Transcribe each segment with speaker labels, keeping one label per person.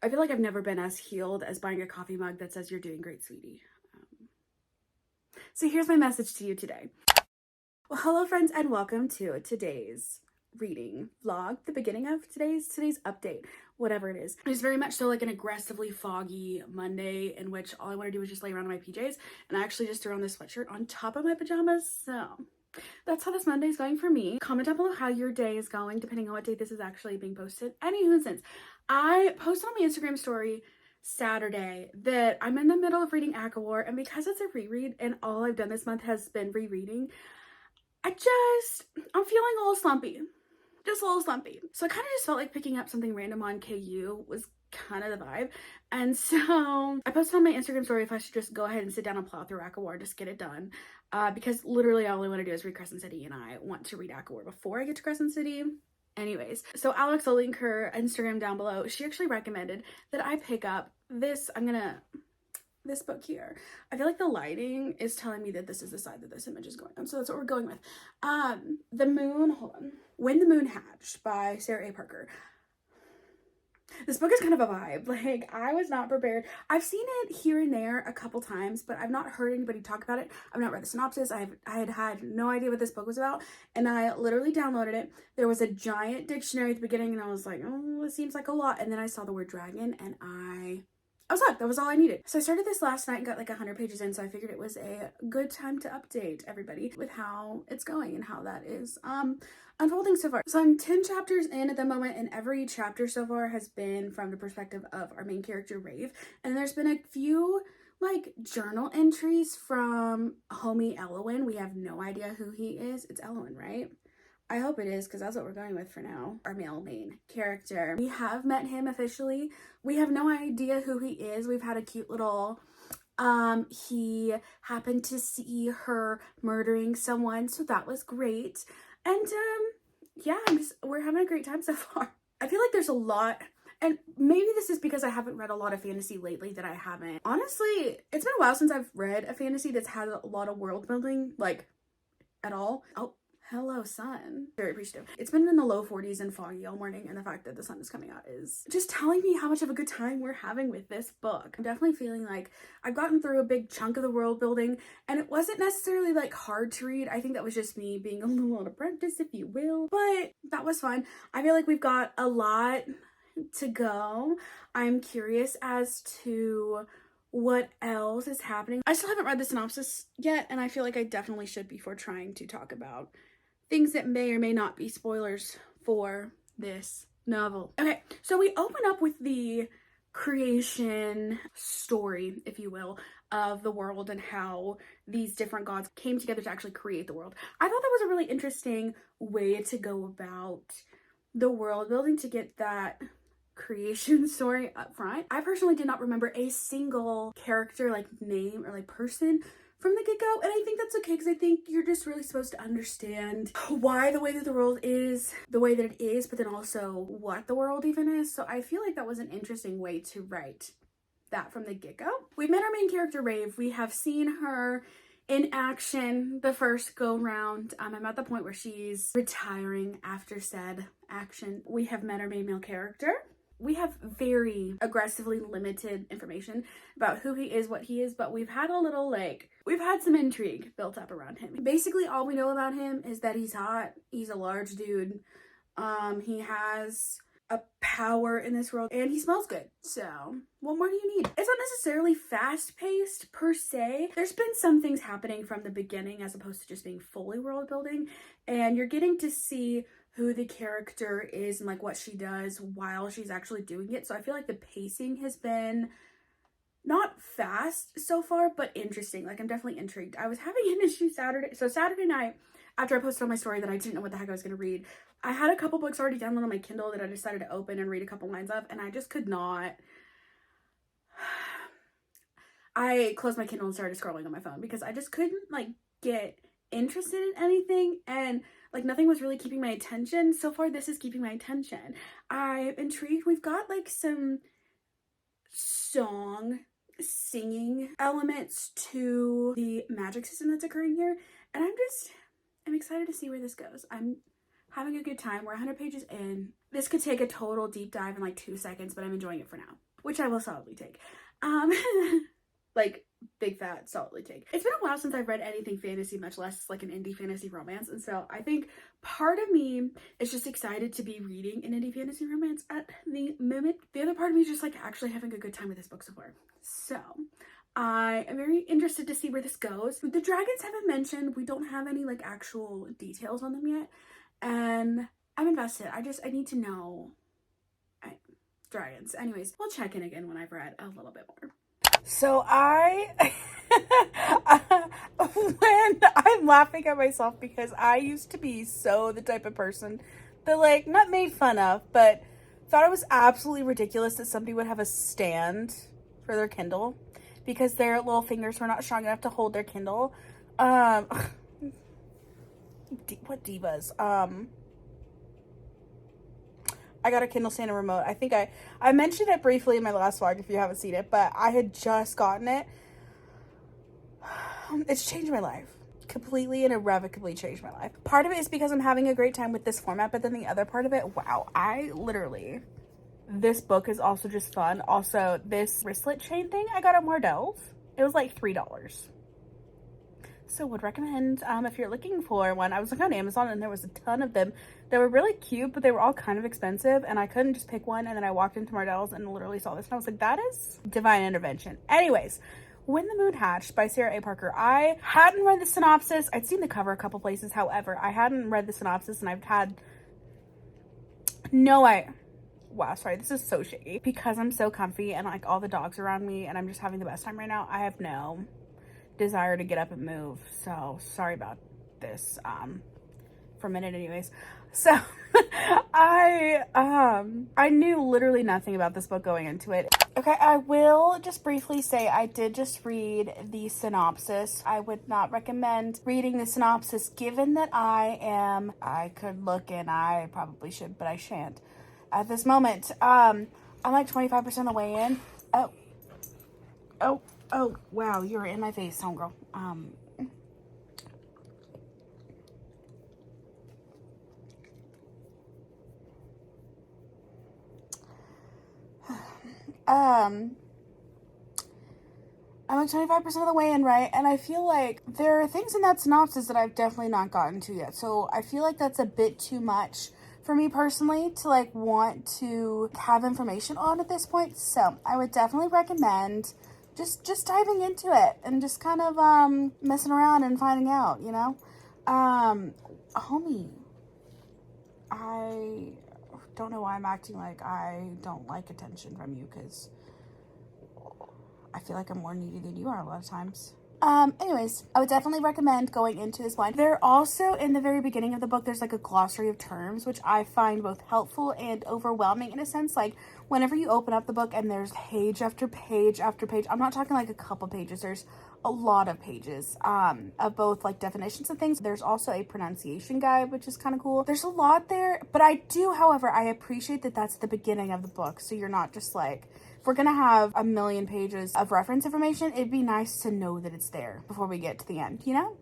Speaker 1: I feel like I've never been as healed as buying a coffee mug that says "You're doing great, sweetie." So here's my message to you today. Well, hello friends, and welcome to today's reading vlog, the beginning of today's update, whatever it is. It's very much so like an aggressively foggy Monday in which all I want to do is just lay around in my PJs, and I actually just threw on this sweatshirt on top of my pajamas. So that's how this Monday is going for me. Comment down below how your day is going, depending on what day this is actually being posted. Anywho, since I posted on my Instagram story Saturday that I'm in the middle of reading ACOWAR, and because it's a reread and all I've done this month has been rereading, I'm feeling a little slumpy. Just a little slumpy. So I kind of just felt like picking up something random on KU was kind of the vibe. And so I posted on my Instagram story if I should just go ahead and sit down and plow through ACOWAR, just get it done. Because literally all I want to do is read Crescent City, and I want to read ACOWAR before I get to Crescent City. Anyways, so Alex, I'll link her Instagram down below. She actually recommended that I pick up this book here. I feel like the lighting is telling me that this is the side that this image is going on, so that's what we're going with. When the Moon Hatched by Sarah A. Parker. This book is kind of a vibe. Like, I was not prepared. I've seen it here and there a couple times, but I've not heard anybody talk about it. I've not read the synopsis. I had no idea what this book was about, and I literally downloaded it. There was a giant dictionary at the beginning, and I was like, oh, it seems like a lot. And then I saw the word dragon, and I was hooked. That was all I needed. So I started this last night and got like 100 pages in, so I figured it was a good time to update everybody with how it's going and how that is unfolding so far. So I'm 10 chapters in at the moment, and every chapter so far has been from the perspective of our main character, Rave. And there's been a few like journal entries from homie Elowen. We have no idea who he is. It's Elowen, right? I hope it is, because that's what we're going with for now. Our male main character. We have met him officially. We have no idea who he is. We've had a cute little, he happened to see her murdering someone, so that was great. And, yeah, we're having a great time so far. I feel like there's a lot, and maybe this is because I haven't read a lot of fantasy lately that I haven't. Honestly, it's been a while since I've read a fantasy that's had a lot of world building, like, at all. Oh. Hello, sun. Very appreciative. It's been in the low 40s and foggy all morning, and the fact that the sun is coming out is just telling me how much of a good time we're having with this book. I'm definitely feeling like I've gotten through a big chunk of the world building, and it wasn't necessarily like hard to read. I think that was just me being a little out of practice, if you will, but that was fun. I feel like we've got a lot to go. I'm curious as to what else is happening. I still haven't read the synopsis yet, and I feel like I definitely should before trying to talk about things that may or may not be spoilers for this novel. Okay, so we open up with the creation story, if you will, of the world and how these different gods came together to actually create the world. I thought that was a really interesting way to go about the world building, to get that creation story up front. I personally did not remember a single character, like name or like person from the get-go, and I think that's okay, because I think you're just really supposed to understand why the way that the world is the way that it is, but then also what the world even is. So I feel like that was an interesting way to write that from the get-go. We met our main character, Rave. We have seen her in action the first go round. I'm at the point where she's retiring after said action. We have met our main male character. We have very aggressively limited information about who he is, what he is, but we've had some intrigue built up around him. Basically, all we know about him is that he's hot, he's a large dude, he has a power in this world, and he smells good. So, what more do you need? It's not necessarily fast-paced per se. There's been some things happening from the beginning as opposed to just being fully world building, and you're getting to see who the character is and like what she does while she's actually doing it. So I feel like the pacing has been not fast so far, but interesting. Like, I'm definitely intrigued. I was having an issue Saturday night, after I posted on my story that I didn't know what the heck I was going to read, I had a couple books already downloaded on my Kindle that I decided to open and read a couple lines of, and I just could not. I closed my Kindle and started scrolling on my phone because I just couldn't like get interested in anything, and like nothing was really keeping my attention. So far, this is keeping my attention. I'm intrigued. We've got like some song singing elements to the magic system that's occurring here, and I'm excited to see where this goes. I'm having a good time. We're 100 pages in. This could take a total deep dive in like 2 seconds, but I'm enjoying it for now. which I will solidly take. Like, big fat solidly take. It's been a while since I've read anything fantasy, much less like an indie fantasy romance, and so I think part of me is just excited to be reading an indie fantasy romance at the moment. The other part of me is just like actually having a good time with this book so far. So I am very interested to see where this goes. The dragons haven't mentioned. We don't have any like actual details on them yet, and I'm invested. I need to know. Dragons. Anyways, we'll check in again when I've read a little bit more. So when I'm laughing at myself because I used to be so the type of person that like, not made fun of, but thought it was absolutely ridiculous that somebody would have a stand for their Kindle because their little fingers were not strong enough to hold their Kindle. What divas? I got a Kindle stand and remote. I think I mentioned it briefly in my last vlog if you haven't seen it, but I had just gotten it. It's changed my life. Completely and irrevocably changed my life. Part of it is because I'm having a great time with this format, but then the other part of it, wow, this book is also just fun. Also, this wristlet chain thing I got at Mardell's. It was like $3. So would recommend if you're looking for one. I was looking on Amazon and there was a ton of them. They were really cute, but they were all kind of expensive and I couldn't just pick one. And then I walked into Mardell's and literally saw this and I was like, that is divine intervention. Anyways, When the Moon Hatched by Sarah A. Parker. I hadn't read the synopsis. I'd seen the cover a couple places. However, I hadn't read the synopsis and I've had wow, sorry, this is so shady. Because I'm so comfy and like all the dogs around me and I'm just having the best time right now, I have no desire to get up and move. So sorry about this for a minute anyways. So I knew literally nothing about this book going into it. Okay, I will just briefly say I did just read the synopsis. I would not recommend reading the synopsis given that I could look and I probably should, but I shan't at this moment. I'm like 25% of the way in. Oh, wow, you're in my face, homegirl. I'm like 25% of the way in, right? And I feel like there are things in that synopsis that I've definitely not gotten to yet. So I feel like that's a bit too much for me personally to like want to have information on at this point. So I would definitely recommend just diving into it and just kind of messing around and finding out, you know? Homie, I don't know why I'm acting like I don't like attention from you, because I feel like I'm more needy than you are a lot of times. Anyways, I would definitely recommend going into this blind. There also, in the very beginning of the book, there's like a glossary of terms, which I find both helpful and overwhelming in a sense. Like, whenever you open up the book and there's page after page after page, I'm not talking like a couple pages, there's a lot of pages of both like definitions of things. There's also a pronunciation guide, which is kind of cool. There's a lot there, but I do, however, I appreciate that that's the beginning of the book, so you're not just like, if we're gonna have a million pages of reference information, it'd be nice to know that it's there before we get to the end, you know?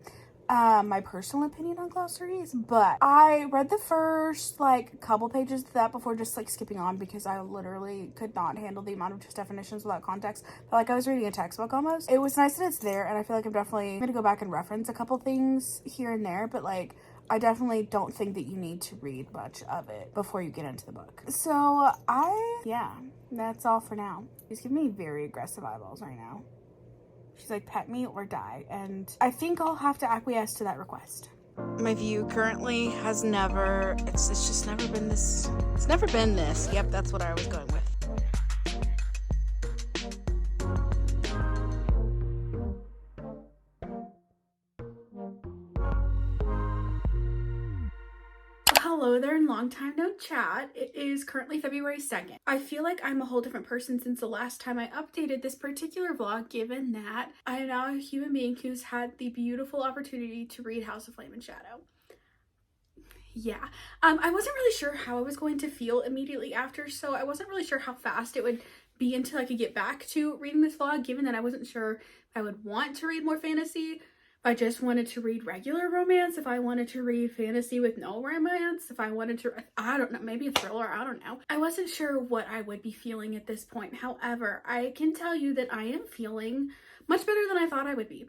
Speaker 1: My personal opinion on glossaries, but I read the first like couple pages of that before just like skipping on, because I literally could not handle the amount of just definitions without context. Felt like I was reading a textbook almost. It was nice that it's there, and I feel like I'm definitely gonna go back and reference a couple things here and there, but like I definitely don't think that you need to read much of it before you get into the book. So yeah, that's all for now. He's giving me very aggressive eyeballs right now. She's like, pet me or die. And I think I'll have to acquiesce to that request. My view currently has it's just never been this. It's never been this. Yep, that's what I was going with. Hello there and long time no chat. It is currently February 2nd. I feel like I'm a whole different person since the last time I updated this particular vlog, given that I am now a human being who's had the beautiful opportunity to read House of Flame and Shadow. Yeah, I wasn't really sure how I was going to feel immediately after, so I wasn't really sure how fast it would be until I could get back to reading this vlog, given that I wasn't sure if I would want to read more fantasy I just wanted to read regular romance, if I wanted to read fantasy with no romance, if I wanted to, I don't know, maybe a thriller, I don't know. I wasn't sure what I would be feeling at this point. However, I can tell you that I am feeling much better than I thought I would be.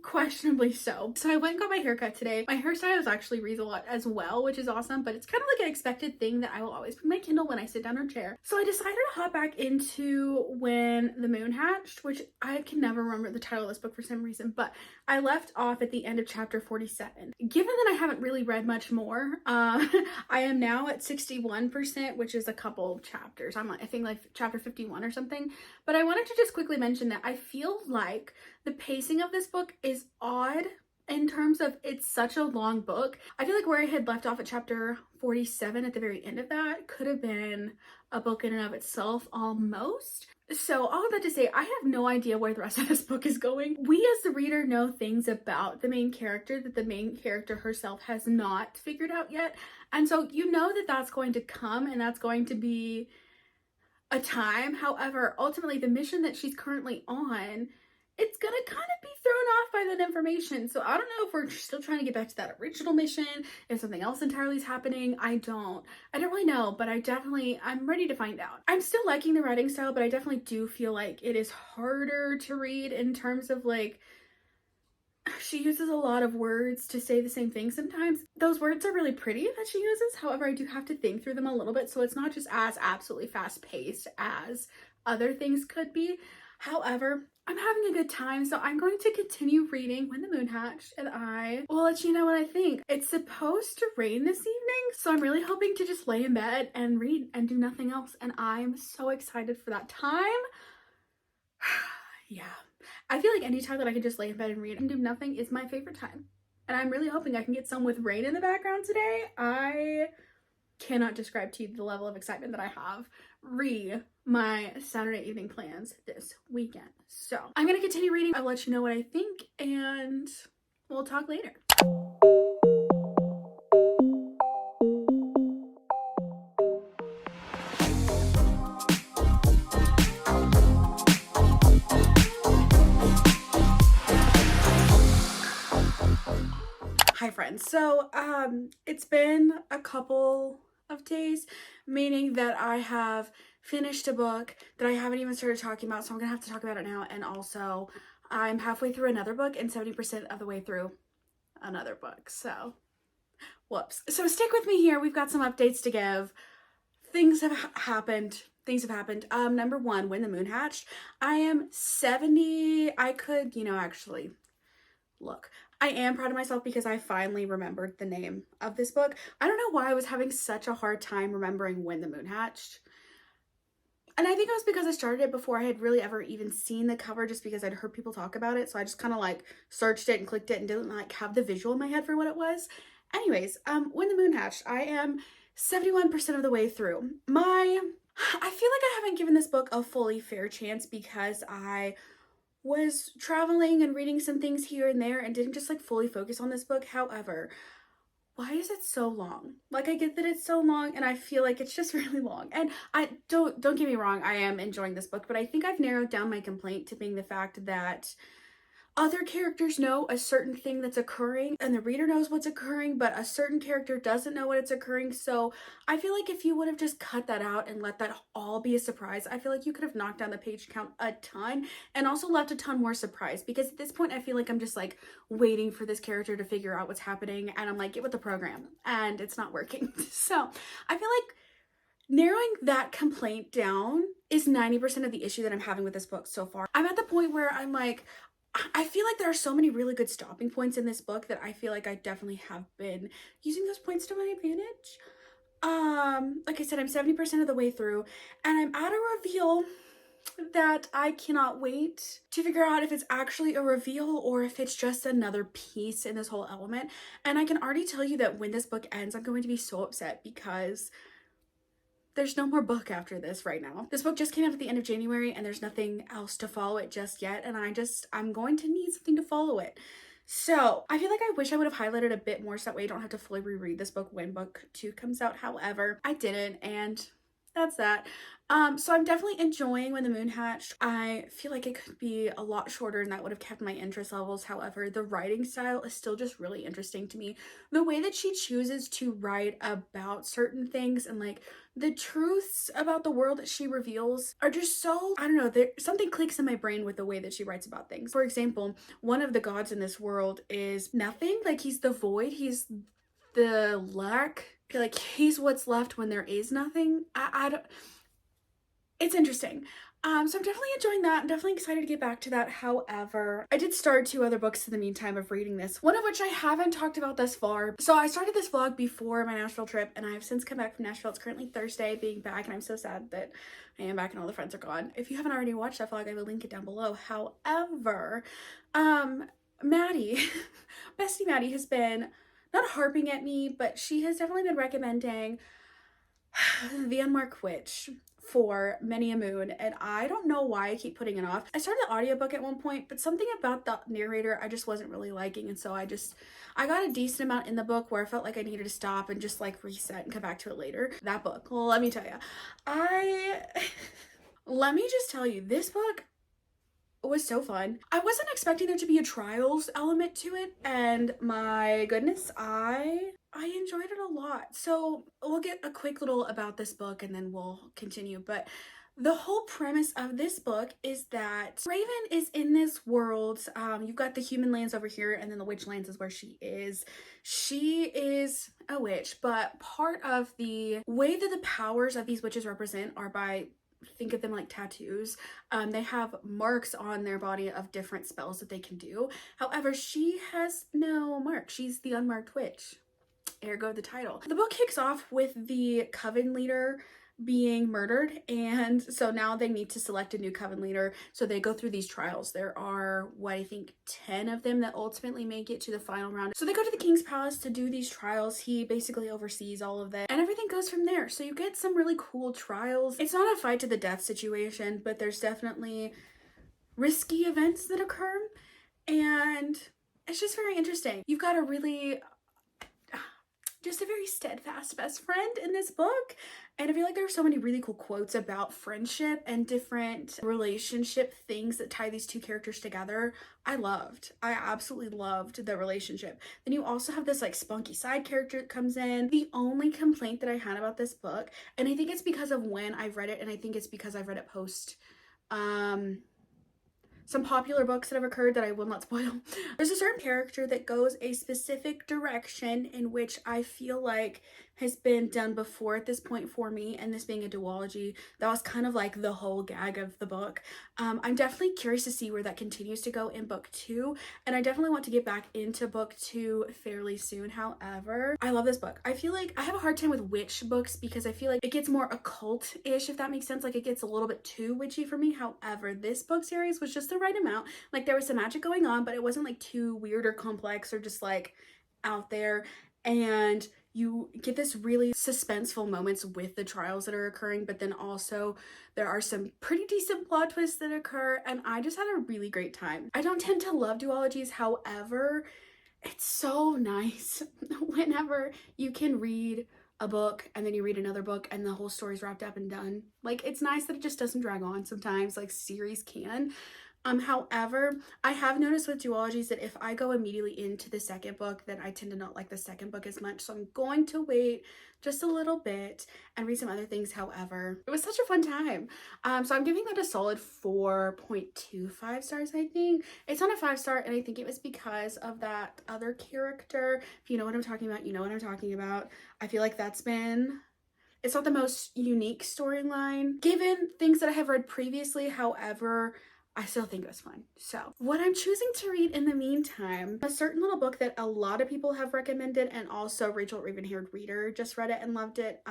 Speaker 1: Questionably so. So I went and got my haircut today. My hairstylist actually reads a lot as well, which is awesome, but it's kind of like an expected thing that I will always bring my Kindle when I sit down in a chair. So I decided to hop back into When the Moon Hatched, which I can never remember the title of this book for some reason, but I left off at the end of chapter 47. Given that I haven't really read much more, I am now at 61%, which is a couple chapters. I'm I think like chapter 51 or something, but I wanted to just quickly mention that I feel like the pacing of this book is odd in terms of it's such a long book. I feel like where I had left off at chapter 47 at the very end of that could have been a book in and of itself almost. So all of that to say, I have no idea where the rest of this book is going. We as the reader know things about the main character that the main character herself has not figured out yet. And so you know that that's going to come and that's going to be a time. However, ultimately the mission that she's currently on, it's gonna kind of be thrown off by that information. So I don't know if we're still trying to get back to that original mission, if something else entirely is happening. I don't really know, but I'm ready to find out. I'm still liking the writing style, but I definitely do feel like it is harder to read in terms of like, she uses a lot of words to say the same thing sometimes. Those words are really pretty that she uses. However, I do have to think through them a little bit. So it's not just as absolutely fast paced as other things could be. However, I'm having a good time, so I'm going to continue reading When the Moon Hatched, and I will let you know what I think. It's supposed to rain this evening, so I'm really hoping to just lay in bed and read and do nothing else, and I'm so excited for that time. Yeah. I feel like any time that I can just lay in bed and read and do nothing is my favorite time. And I'm really hoping I can get some with rain in the background today. I cannot describe to you the level of excitement that I have my Saturday evening plans this weekend. So I'm going to continue reading. I'll let you know what I think and we'll talk later. Hi friends. So it's been a couple of days, meaning that I have finished a book that I haven't even started talking about, so I'm gonna have to talk about it now. And also I'm halfway through another book and 70% of the way through another book, so whoops. So stick with me here. We've got some updates to give. Things have happened. Number one, When the Moon Hatched, I am 70. I could, actually look. I am proud of myself because I finally remembered the name of this book. I don't know why I was having such a hard time remembering When the Moon Hatched. And I think it was because I started it before I had really ever even seen the cover, just because I'd heard people talk about it. So I just kind of like searched it and clicked it and didn't like have the visual in my head for what it was. Anyways, When the Moon Hatched, I am 71% of the way through. I feel like I haven't given this book a fully fair chance because I was traveling and reading some things here and there and didn't just like fully focus on this book. However, why is it so long? Like, I get that it's so long and I feel like it's just really long. And I don't get me wrong, I am enjoying this book, but I think I've narrowed down my complaint to being the fact that other characters know a certain thing that's occurring and the reader knows what's occurring, but a certain character doesn't know what it's occurring. So I feel like if you would have just cut that out and let that all be a surprise, I feel like you could have knocked down the page count a ton and also left a ton more surprise, because at this point I feel like I'm just like waiting for this character to figure out what's happening and I'm like, get with the program, and it's not working. So I feel like narrowing that complaint down is 90% of the issue that I'm having with this book so far. I'm at the point where I'm like, I feel like there are so many really good stopping points in this book that I feel like I definitely have been using those points to my advantage. Like I said, I'm 70% of the way through and I'm at a reveal that I cannot wait to figure out if it's actually a reveal or if it's just another piece in this whole element. And I can already tell you that when this book ends, I'm going to be so upset because there's no more book after this right now. This book just came out at the end of January and there's nothing else to follow it just yet. And I'm going to need something to follow it. So I feel like I wish I would have highlighted a bit more so that way I don't have to fully reread this book when book 2 comes out. However, I didn't, and that's that. So I'm definitely enjoying When the Moon Hatched. I feel like it could be a lot shorter and that would have kept my interest levels. However, the writing style is still just really interesting to me. The way that she chooses to write about certain things and like the truths about the world that she reveals are just so, I don't know, something clicks in my brain with the way that she writes about things. For example, one of the gods in this world is nothing. Like he's the void. He's the lack. Like he's what's left when there is nothing. I don't, it's interesting. So I'm definitely enjoying that. I'm definitely excited to get back to that. However, I did start 2 other books in the meantime of reading this, one of which I haven't talked about thus far. So I started this vlog before my Nashville trip and I have since come back from Nashville. It's currently Thursday being back and I'm so sad that I am back and all the friends are gone. If you haven't already watched that vlog, I will link it down below. However, Maddie, bestie Maddie has been not harping at me, but she has definitely been recommending The Unmarked Witch for many a moon, and I don't know why I keep putting it off. I started the audiobook at one point, but something about the narrator I just wasn't really liking, and so I got a decent amount in the book where I felt like I needed to stop and just like reset and come back to it later. That book, well, let me tell you, let me just tell you, this book was so fun. I wasn't expecting there to be a trials element to it, and my goodness, I enjoyed it a lot. So we'll get a quick little about this book and then we'll continue. But the whole premise of this book is that Raven is in this world. You've got the human lands over here and then the witch lands is where she is. She is a witch, but part of the way that the powers of these witches represent are by, think of them like tattoos. They have marks on their body of different spells that they can do. However, she has no mark. She's the unmarked witch. Ergo the title. The book kicks off with the coven leader being murdered, and so now they need to select a new coven leader. So they go through these trials. There are, what, I think 10 of them that ultimately make it to the final round. So they go to the king's palace to do these trials. He basically oversees all of that and everything goes from there. So you get some really cool trials. It's not a fight to the death situation, but there's definitely risky events that occur and it's just very interesting. You've got a really just a very steadfast best friend in this book, and I feel like there are so many really cool quotes about friendship and different relationship things that tie these two characters together. I absolutely loved the relationship. Then you also have this like spunky side character that comes in. The only complaint that I had about this book, and I think it's because of when I've read it, and I think it's because I've read it post some popular books that have occurred that I will not spoil. There's a certain character that goes a specific direction in which I feel like has been done before at this point for me, and this being a duology, that was kind of like the whole gag of the book. I'm definitely curious to see where that continues to go in book 2, and I definitely want to get back into book 2 fairly soon. However, I love this book. I feel like I have a hard time with witch books because I feel like it gets more occult-ish, if that makes sense. Like it gets a little bit too witchy for me. However, this book series was just the right amount. Like there was some magic going on, but it wasn't like too weird or complex or just like out there, and you get this really suspenseful moments with the trials that are occurring, but then also there are some pretty decent plot twists that occur, and I just had a really great time. I don't tend to love duologies, however, it's so nice whenever you can read a book and then you read another book and the whole story's wrapped up and done. Like, it's nice that it just doesn't drag on sometimes like series can. However, I have noticed with duologies that if I go immediately into the second book, then I tend to not like the second book as much. So I'm going to wait just a little bit and read some other things. However, it was such a fun time. So I'm giving that a solid 4.25 stars, I think. It's not a 5-star, and I think it was because of that other character. If you know what I'm talking about, you know what I'm talking about. I feel like it's not the most unique storyline given things that I have read previously. However, I still think it was fun. So what I'm choosing to read in the meantime, a certain little book that a lot of people have recommended, and also Rachel Ravenhaired Reader just read it and loved it,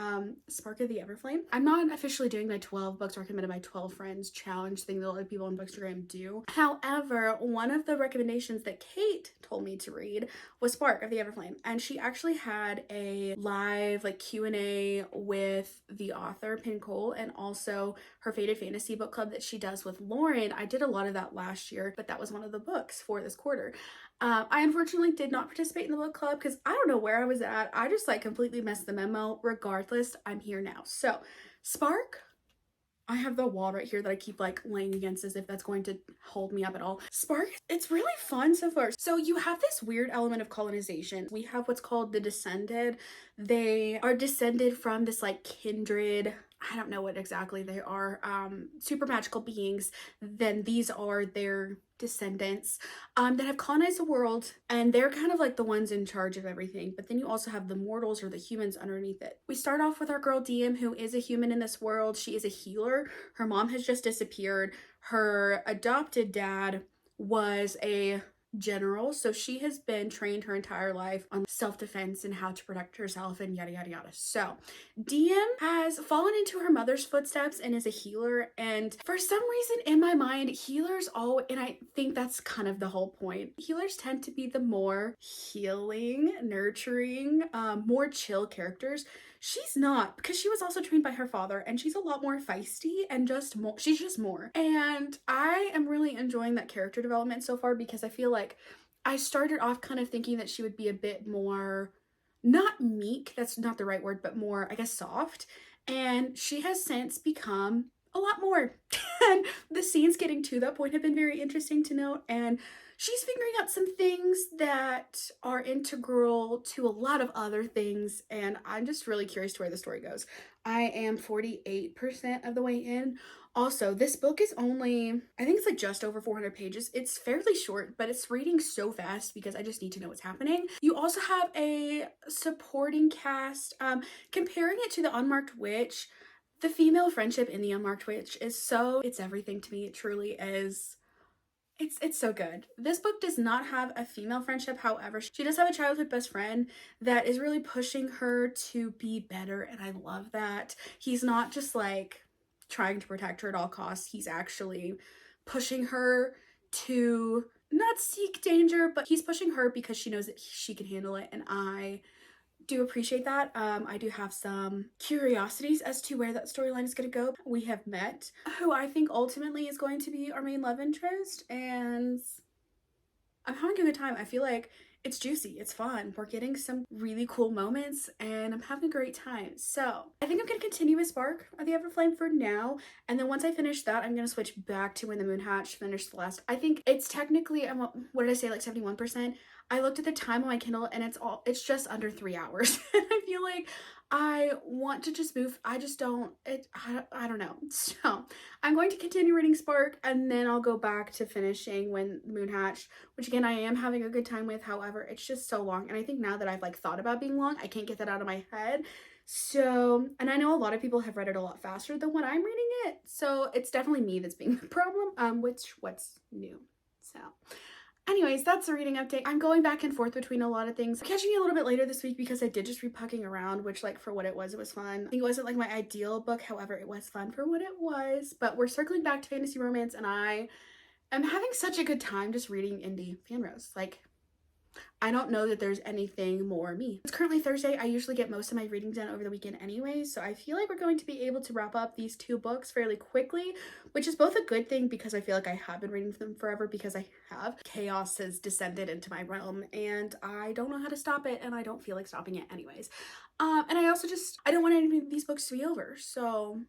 Speaker 1: Spark of the Everflame. I'm not officially doing my 12 books recommended by 12 friends challenge thing that a lot of people on Bookstagram do. However, one of the recommendations that Kate told me to read was Spark of the Everflame, and she actually had a live like Q&A with the author Pin Cole, and also her Fated Fantasy book club that she does with Lauren. I did a lot of that last year, but that was one of the books for this quarter. I unfortunately did not participate in the book club because I don't know where I was at. I just like completely messed the memo. Regardless, I'm here now. So Spark I have the wall right here that I keep like laying against as if that's going to hold me up at all. Spark, it's really fun so far. So you have this weird element of colonization. We have what's called the descended. They are descended from this like kindred, I don't know what exactly they are, super magical beings. Then these are their descendants that have colonized the world, and they're kind of like the ones in charge of everything. But then you also have the mortals or the humans underneath it. We start off with our girl Diem, who is a human in this world. She is a healer. Her mom has just disappeared. Her adopted dad was a general, so she has been trained her entire life on self-defense and how to protect herself and yada yada yada. So Diem has fallen into her mother's footsteps and is a healer, and for some reason in my mind, healers all, and I think that's kind of the whole point, healers tend to be the more healing, nurturing, more chill characters. She's not, because she was also trained by her father, and she's a lot more feisty and just more, she's just more. And I am really enjoying that character development so far, because I feel like I started off kind of thinking that she would be a bit more, not meek, that's not the right word, but more, I guess, soft. And she has since become a lot more. And the scenes getting to that point have been very interesting to note. And she's figuring out some things that are integral to a lot of other things, and I'm just really curious to where the story goes. I am 48% of the way in. Also, this book is only, I think it's like just over 400 pages. It's fairly short, but it's reading so fast because I just need to know what's happening. You also have a supporting cast. Comparing it to The Unmarked Witch, the female friendship in The Unmarked Witch is so, it's everything to me. It truly is. It's so good. This book does not have a female friendship. However, she does have a childhood best friend that is really pushing her to be better, and I love that. He's not just like trying to protect her at all costs. He's actually pushing her to not seek danger, but he's pushing her because she knows that she can handle it, and I do appreciate that. I do have some curiosities as to where that storyline is going to go. We have met who I think ultimately is going to be our main love interest, and I'm having a good time. I feel like it's juicy, it's fun, we're getting some really cool moments, and I'm having a great time. So I think I'm going to continue with Spark of the Everflame for now, and then once I finish that, I'm going to switch back to When the Moon Hatched finished the last. I think it's technically, what did I say, like 71%? I looked at the time on my Kindle, and it's just under 3 hours. I feel like I want to just move. I just don't, I don't know. So I'm going to continue reading Spark, and then I'll go back to finishing When the Moon Hatched, which again, I am having a good time with. However, it's just so long. And I think now that I've like thought about being long, I can't get that out of my head. So, and I know a lot of people have read it a lot faster than when I'm reading it. So it's definitely me that's being the problem, what's new. So anyways, that's the reading update. I'm going back and forth between a lot of things. I'm catching you a little bit later this week because I did just read Pucking Around, which like for what it was fun. I think it wasn't like my ideal book, however, it was fun for what it was. But we're circling back to fantasy romance, and I am having such a good time just reading indie fanros. Like, I don't know that there's anything more me. It's currently Thursday. I usually get most of my reading done over the weekend anyway, so I feel like we're going to be able to wrap up these 2 books fairly quickly, which is both a good thing because I feel like I have been reading them forever, because I have. Chaos has descended into my realm, and I don't know how to stop it, and I don't feel like stopping it anyways. And I also just, I don't want any of these books to be over, so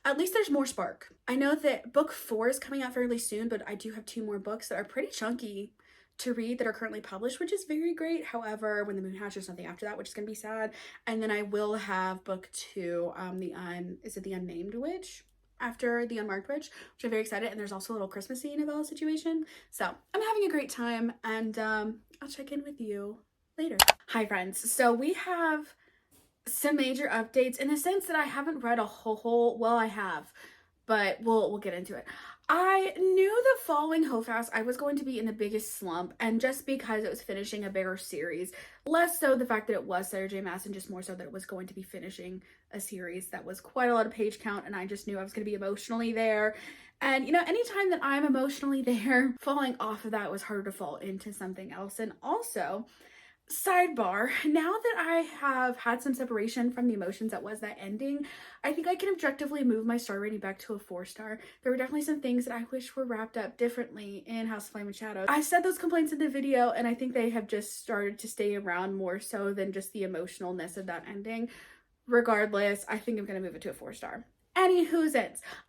Speaker 1: at least there's more Spark. I know that book 4 is coming out fairly soon, but I do have 2 more books that are pretty chunky to read that are currently published, which is very great. However, When the Moon Hatched, there's nothing after that, which is going to be sad. And then I will have book 2, The Unnamed Witch, after The Unmarked Witch, which I'm very excited. And there's also a little Christmassy novella situation. So I'm having a great time, and I'll check in with you later. Hi friends. So we have some major updates in the sense that I haven't read a whole, well, I have, but we'll get into it. I knew the following Hofast I was going to be in the biggest slump, and just because it was finishing a bigger series, less so the fact that it was Sarah J Maas, and just more so that it was going to be finishing a series that was quite a lot of page count, and I just knew I was going to be emotionally there. And you know, anytime that I'm emotionally there, falling off of that was harder to fall into something else. And also, sidebar, now that I have had some separation from the emotions that was that ending, I think I can objectively move my star rating back to a 4-star. There were definitely some things that I wish were wrapped up differently in House of Flame and Shadows. I said those complaints in the video, and I think they have just started to stay around more so than just the emotionalness of that ending, Regardless, I think I'm gonna move it to a 4-star. Anywho's,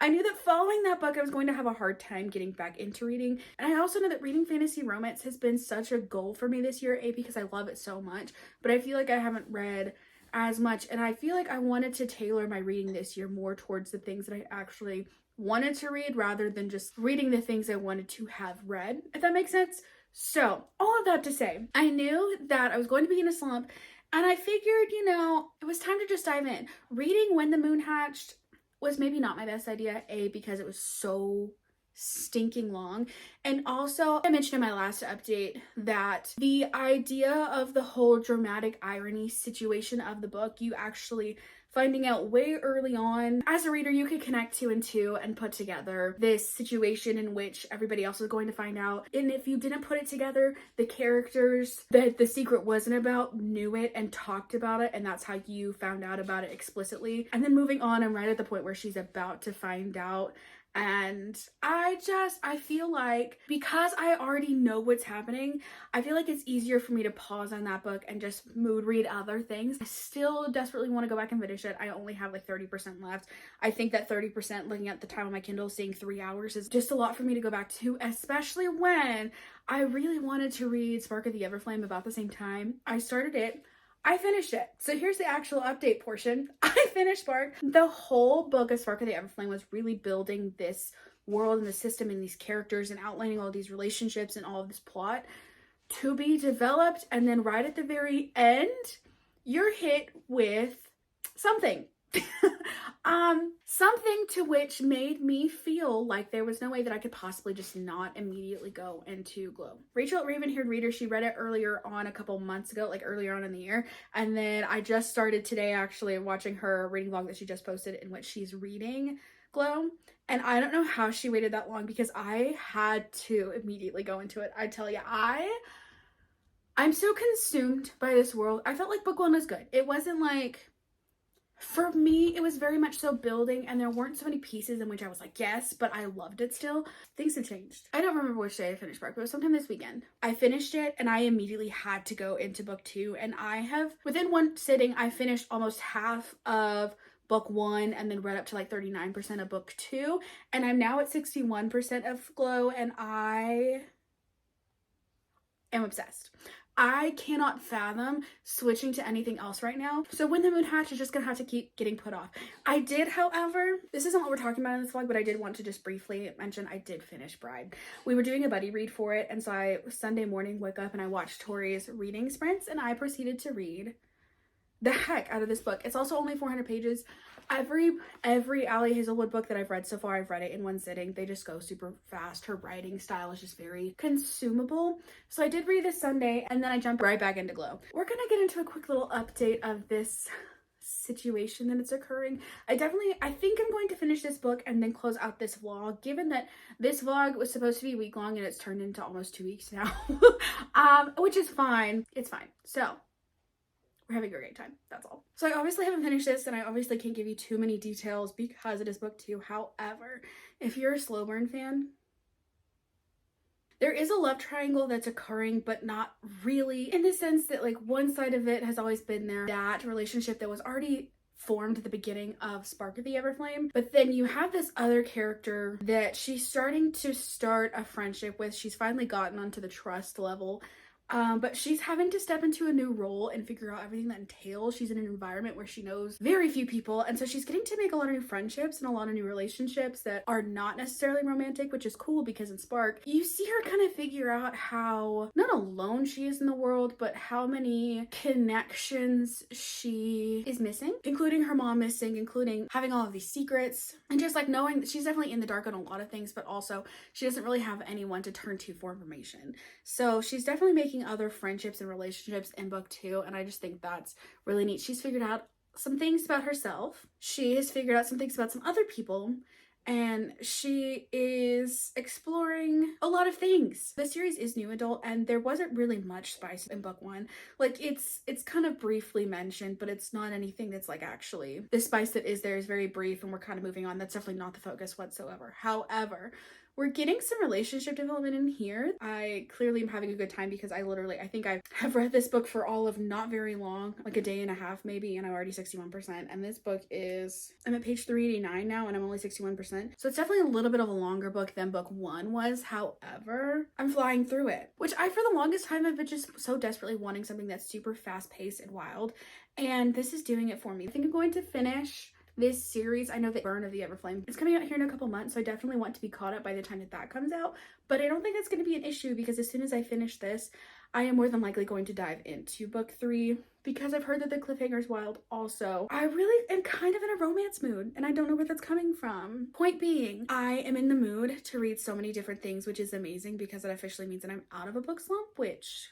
Speaker 1: I knew that following that book, I was going to have a hard time getting back into reading. And I also know that reading fantasy romance has been such a goal for me this year, because I love it so much. But I feel like I haven't read as much, and I feel like I wanted to tailor my reading this year more towards the things that I actually wanted to read, rather than just reading the things I wanted to have read, if that makes sense. So, all of that to say, I knew that I was going to be in a slump, and I figured, it was time to just dive in. Reading When the Moon Hatched was maybe not my best idea, because it was so stinking long. And also, I mentioned in my last update that the idea of the whole dramatic irony situation of the book, you actually finding out way early on, as a reader, you could connect 2 and 2 and put together this situation in which everybody else was going to find out. And if you didn't put it together, the characters that the secret wasn't about knew it and talked about it, and that's how you found out about it explicitly. And then moving on, I'm right at the point where she's about to find out. And I feel like, because I already know what's happening, I feel like it's easier for me to pause on that book and just mood read other things. I still desperately want to go back and finish it. I only have like 30% left. I think that 30%, looking at the time on my Kindle, seeing 3 hours is just a lot for me to go back to, especially when I really wanted to read Spark of the Everflame about the same time. I started it. I finished it. So here's the actual update portion. I finished Spark. The whole book of Spark of the Everflame was really building this world and the system and these characters and outlining all these relationships and all of this plot to be developed. And then right at the very end, you're hit with something. Something to which made me feel like there was no way that I could possibly just not immediately go into Glow. Rachel at Raven-Haired Reader, she read it earlier on a couple months ago, like earlier on in the year. And then I just started today actually watching her reading vlog that she just posted, in which she's reading Glow. And I don't know how she waited that long, because I had to immediately go into it. I tell you, I'm so consumed by this world. I felt like book 1 was good. It wasn't like, for me, it was very much so building, and there weren't so many pieces in which I was like, yes, but I loved it still. Things have changed. I don't remember which day I finished Spark, but it was sometime this weekend. I finished it, and I immediately had to go into book 2, and I have, within one sitting, I finished almost half of book 1 and then read up to like 39% of book 2, and I'm now at 61% of Glow, and I am obsessed. I cannot fathom switching to anything else right now. So When the Moon Hatched is just gonna have to keep getting put off. I did, however, this isn't what we're talking about in this vlog, but I did want to just briefly mention I did finish Bride. We were doing a buddy read for it, and so I Sunday morning woke up and I watched Tori's reading sprints, and I proceeded to read the heck out of this book. It's also only 400 pages. Every Allie Hazelwood book that I've read so far, I've read it in one sitting. They just go super fast. Her writing style is just very consumable. So I did read this Sunday, and then I jumped right back into Glow. We're gonna get into a quick little update of this situation that it's occurring. I think I'm going to finish this book and then close out this vlog, given that this vlog was supposed to be a week long and it's turned into almost 2 weeks now. Which is fine. It's fine. So we're having a great time, that's all. So I obviously haven't finished this, and I obviously can't give you too many details because it is book 2. However, if you're a slow burn fan, there is a love triangle that's occurring, but not really, in the sense that like one side of it has always been there, that relationship that was already formed at the beginning of Spark of the Everflame, but then you have this other character that she's starting to start a friendship with. She's finally gotten onto the trust level. But she's having to step into a new role and figure out everything that entails. She's in an environment where she knows very few people, and so she's getting to make a lot of new friendships and a lot of new relationships that are not necessarily romantic, which is cool, because in Spark, you see her kind of figure out how not alone she is in the world, but how many connections she is missing, including her mom missing, including having all of these secrets, and just like knowing that she's definitely in the dark on a lot of things, but also she doesn't really have anyone to turn to for information. So she's definitely making other friendships and relationships in book 2, and I just think that's really neat. She's figured out some things about herself. She has figured out some things about some other people, and she is exploring a lot of things. The series is new adult, and there wasn't really much spice in book 1. Like it's kind of briefly mentioned, but it's not anything that's like actually, the spice that is there is very brief, and we're kind of moving on. That's definitely not the focus whatsoever. However, We're getting some relationship development in here. I clearly am having a good time because I think I have read this book for all of not very long, like a day and a half maybe, and I'm already 61%. And this book I'm at page 389 now and I'm only 61%. So it's definitely a little bit of a longer book than book 1 was. However, I'm flying through it, which for the longest time, I've been just so desperately wanting something that's super fast paced and wild. And this is doing it for me. I think I'm going to finish this series. I know that Burn of the Everflame is coming out here in a couple months, so I definitely want to be caught up by the time that comes out, but I don't think that's going to be an issue because as soon as I finish this, I am more than likely going to dive into book 3 because I've heard that the cliffhanger is wild. Also, I really am kind of in a romance mood and I don't know where that's coming from. Point being, I am in the mood to read so many different things, which is amazing because it officially means that I'm out of a book slump, which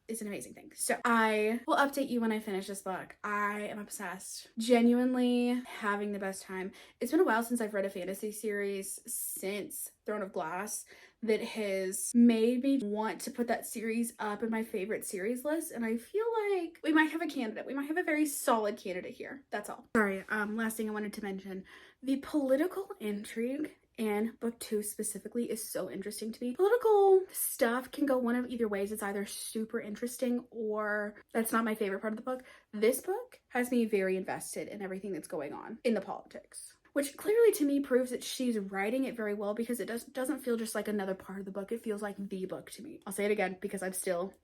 Speaker 1: is an amazing thing. So I will update you when I finish this book. I am obsessed. Genuinely having the best time. It's been a while since I've read a fantasy series since Throne of Glass that has made me want to put that series up in my favorite series list, and I feel like we might have a candidate. We might have a very solid candidate here. That's all. Sorry, last thing I wanted to mention. The political intrigue and book 2 specifically is so interesting to me. Political stuff can go one of either ways. It's either super interesting or that's not my favorite part of the book. This book has me very invested in everything that's going on in the politics, which clearly to me proves that she's writing it very well because it doesn't feel just like another part of the book. It feels like the book to me. I'll say it again because it's still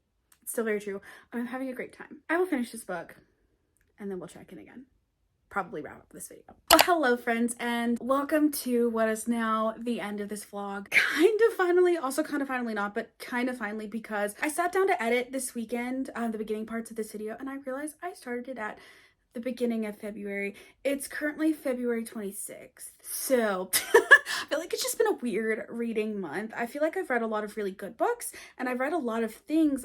Speaker 1: very true. I'm having a great time. I will finish this book and then we'll check in again. Probably wrap up this video. Well, hello friends, and welcome to what is now the end of this vlog. Kind of finally, also kind of finally not, but kind of finally, because I sat down to edit this weekend the beginning parts of this video and I realized I started it at the beginning of February. It's currently February 26th. So I feel like it's just been a weird reading month. I feel like I've read a lot of really good books and I've read a lot of things.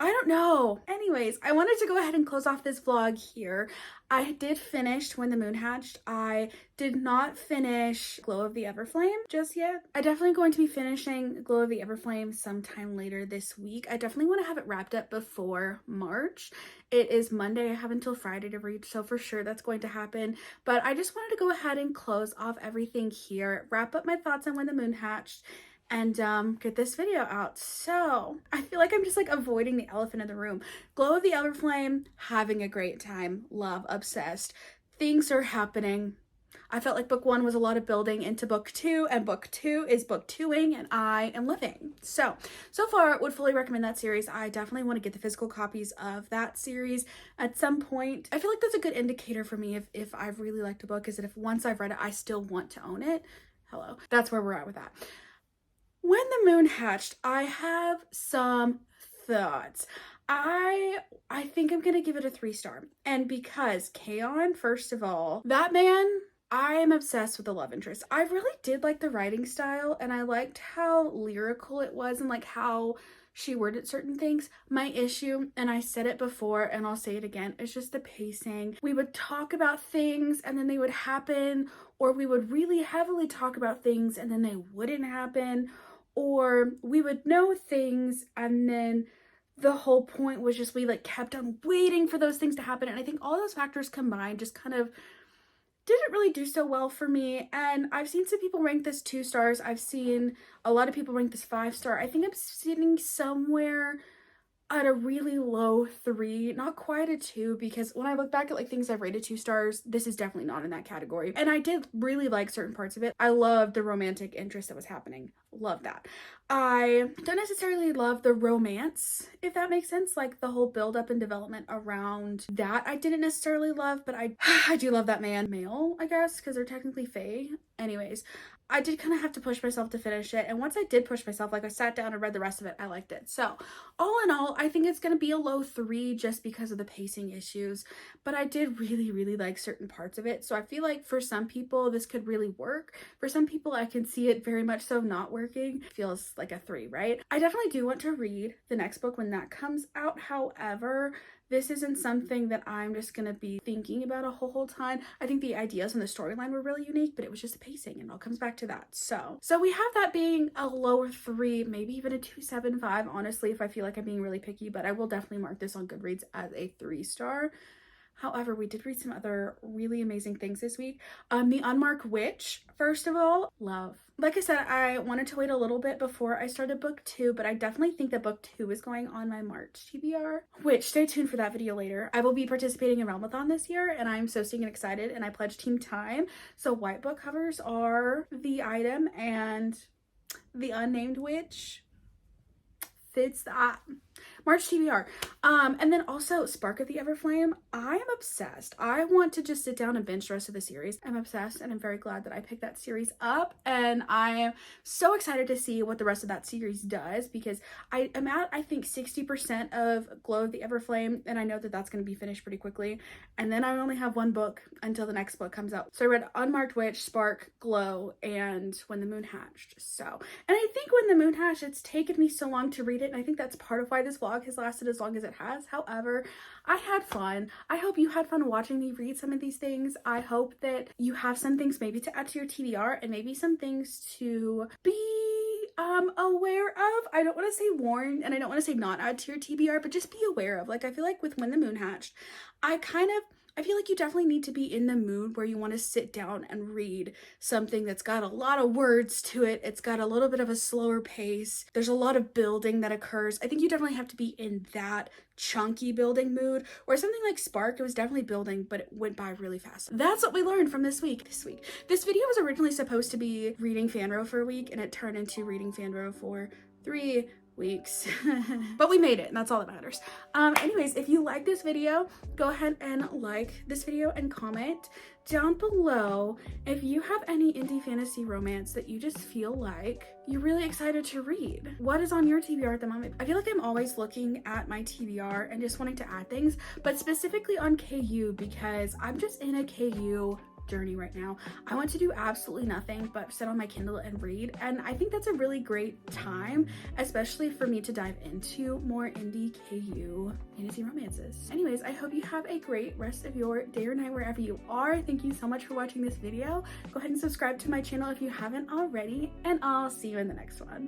Speaker 1: I don't know. Anyways, I wanted to go ahead and close off this vlog here. I did finish When the Moon Hatched. I did not finish Glow of the Everflame just yet. I definitely going to be finishing Glow of the Everflame sometime later this week. I definitely want to have it wrapped up before March. It is Monday. I have until Friday to read, so for sure that's going to happen. But I just wanted to go ahead and close off everything here, wrap up my thoughts on When the Moon Hatched, and get this video out. So I feel like I'm just like avoiding the elephant in the room. Glow of the Everflame, having a great time, love, obsessed. Things are happening. I felt like book 1 was a lot of building into book 2, and book 2 is book 2ing, and I am living. So far would fully recommend that series. I definitely want to get the physical copies of that series at some point. I feel like that's a good indicator for me if I've really liked a book, is that if once I've read it, I still want to own it. Hello. That's where we're at with that. When the Moon Hatched, I have some thoughts. I think I'm gonna give it a 3-star. And because Kaon, first of all, that man, I am obsessed with the love interest. I really did like the writing style and I liked how lyrical it was and like how she worded certain things. My issue, and I said it before and I'll say it again, is just the pacing. We would talk about things and then they would happen, or we would really heavily talk about things and then they wouldn't happen, or we would know things and then the whole point was just we like kept on waiting for those things to happen. And I think all those factors combined just kind of didn't really do so well for me. And I've seen some people rank this 2 stars. I've seen a lot of people rank this 5-star. I think I'm sitting somewhere at a really low 3, not quite a 2, because when I look back at like things I've rated 2 stars, this is definitely not in that category. And I did really like certain parts of it. I loved the romantic interest that was happening. Love that. I don't necessarily love the romance, if that makes sense, like the whole build up and development around that I didn't necessarily love, but I do love that male, I guess, because they're technically fae. Anyways, I did kind of have to push myself to finish it, and once I did push myself, like I sat down and read the rest of it, I liked it. So all in all, I think it's going to be a low 3 just because of the pacing issues, but I did really like certain parts of it. So I feel like for some people this could really work. For some people I can see it very much so not working. It feels like a 3, right? I definitely do want to read the next book when that comes out. However, this isn't something that I'm just gonna be thinking about a whole time. I think the ideas and the storyline were really unique, but it was just the pacing, and it all comes back to that. So we have that being a lower 3, maybe even a 2.75, honestly, if I feel like I'm being really picky, but I will definitely mark this on Goodreads as a 3-star. However, we did read some other really amazing things this week. The Unmarked Witch, first of all, love. Like I said, I wanted to wait a little bit before I started book 2, but I definitely think that book 2 is going on my March TBR, which stay tuned for that video later. I will be participating in Realmathon this year, and I'm so stinking excited, and I pledged team time. So white book covers are the item, and the Unnamed Witch fits that. March TBR. And then also Spark of the Everflame. I am obsessed. I want to just sit down and binge the rest of the series. I'm obsessed, and I'm very glad that I picked that series up, and I am so excited to see what the rest of that series does, because I am at, I think, 60% of Glow of the Everflame, and I know that that's going to be finished pretty quickly, and then I only have one book until the next book comes out. So I read Unmarked Witch, Spark, Glow, and When the Moon Hatched. So, and I think When the Moon Hatched, it's taken me so long to read it, and I think that's part of why this vlog has lasted as long as it has. However, I had fun. I hope you had fun watching me read some of these things. I hope that you have some things maybe to add to your TBR, and maybe some things to be aware of. I don't want to say warned, and I don't want to say not add to your TBR, but just be aware of. Like, I feel like with When the Moon Hatched, I feel like you definitely need to be in the mood where you want to sit down and read something that's got a lot of words to it. It's got a little bit of a slower pace. There's a lot of building that occurs. I think you definitely have to be in that chunky building mood, or something like Spark. It was definitely building, but it went by really fast. That's what we learned from this week. This video was originally supposed to be reading FANRO for a week, and it turned into reading FANRO for 3 weeks. But we made it, and that's all that matters. Anyways, if you like this video, go ahead and like this video and comment down below if you have any indie fantasy romance that you just feel like you're really excited to read. What is on your TBR at the moment? I feel like I'm always looking at my TBR and just wanting to add things, but specifically on KU, because I'm just in a KU journey right now. I want to do absolutely nothing but sit on my Kindle and read, and I think that's a really great time, especially for me to dive into more indie KU fantasy romances. Anyways, I hope you have a great rest of your day or night wherever you are. Thank you so much for watching this video. Go ahead and subscribe to my channel if you haven't already, and I'll see you in the next one.